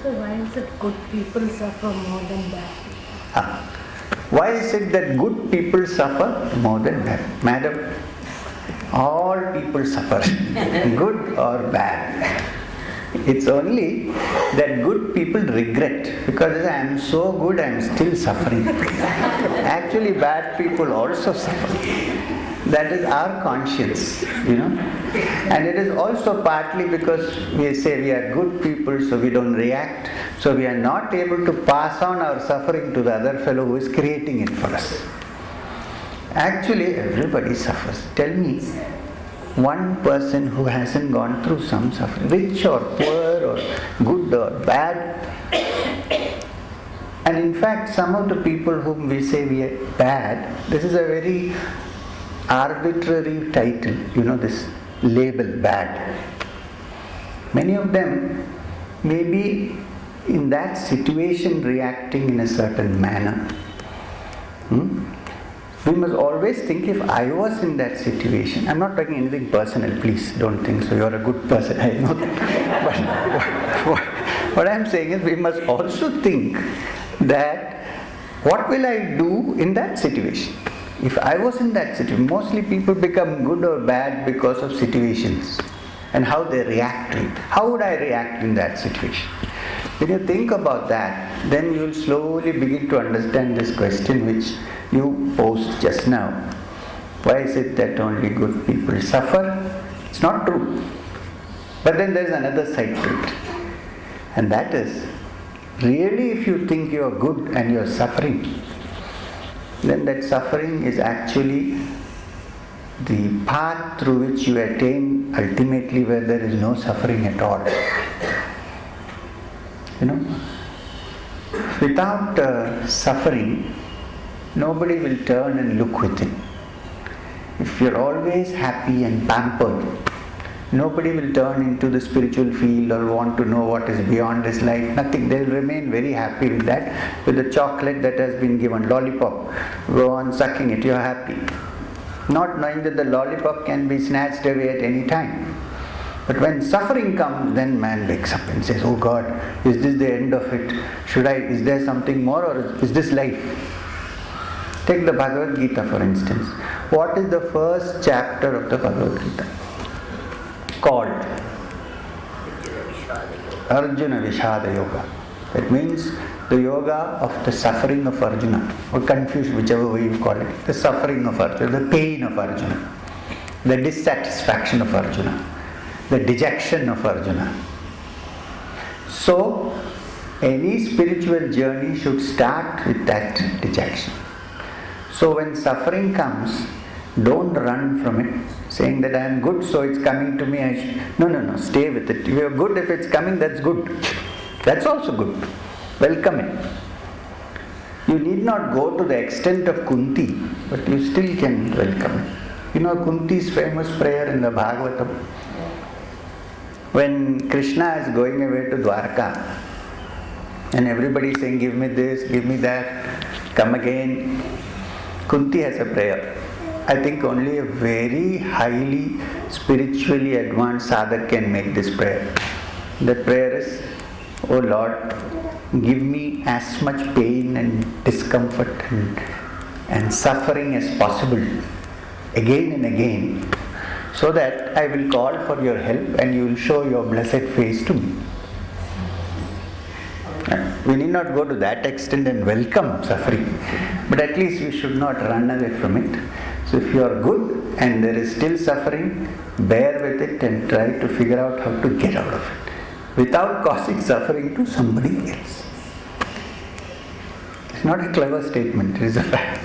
So why is it good people suffer more than bad? Why is it that good people suffer more than bad? Madam, all people suffer, good or bad. It's only that good people regret because I am so good, I am still suffering. Actually, bad people also suffer. That is our conscience, And it is also partly because we say we are good people, so we don't react. So we are not able to pass on our suffering to the other fellow who is creating it for us. Actually, everybody suffers. Tell me one person who hasn't gone through some suffering, rich or poor or good or bad. And in fact, some of the people whom we say we are bad, this is a very arbitrary title, this label bad. Many of them may be in that situation reacting in a certain manner. We must always think, if I was in that situation, I'm not talking anything personal, please don't think so, you're a good person, I know that. But what I'm saying is, we must also think that what will I do in that situation? If I was in that situation, mostly people become good or bad because of situations and how they react to it. How would I react in that situation? When you think about that, then you will slowly begin to understand this question which you posed just now. Why is it that only good people suffer? It's not true. But then there is another side to it. And that is, really if you think you are good and you are suffering, then that suffering is actually the path through which you attain ultimately where there is no suffering at all. Without suffering, nobody will turn and look within. If you're always happy and pampered, nobody will turn into the spiritual field or want to know what is beyond this life. Nothing. They will remain very happy with that, with the chocolate that has been given, lollipop. Go on sucking it, you're happy. Not knowing that the lollipop can be snatched away at any time. But when suffering comes, then man wakes up and says, oh God, is this the end of it? Is there something more, or is this life? Take the Bhagavad Gita for instance. What is the first chapter of the Bhagavad Gita? Called Arjuna Vishada Yoga. That means the yoga of the suffering of Arjuna, or confusion, whichever way you call it. The suffering of Arjuna, the pain of Arjuna, the dissatisfaction of Arjuna, the dejection of Arjuna. So, any spiritual journey should start with that dejection. So when suffering comes, don't run from it, saying that I am good, so it's coming to me. No, stay with it. If you are good, if it's coming, that's good. That's also good. Welcome it. You need not go to the extent of Kunti, but you still can welcome it. Kunti's famous prayer in the Bhagavatam. When Krishna is going away to Dwarka, and everybody is saying, give me this, give me that, come again, Kunti has a prayer. I think only a very highly spiritually advanced sadhak can make this prayer. The prayer is, oh Lord, give me as much pain and discomfort and suffering as possible, again and again, so that I will call for your help and you will show your blessed face to me. We need not go to that extent and welcome suffering, but at least we should not run away from it. So if you are good and there is still suffering, bear with it and try to figure out how to get out of it without causing suffering to somebody else. It's not a clever statement, it is a fact.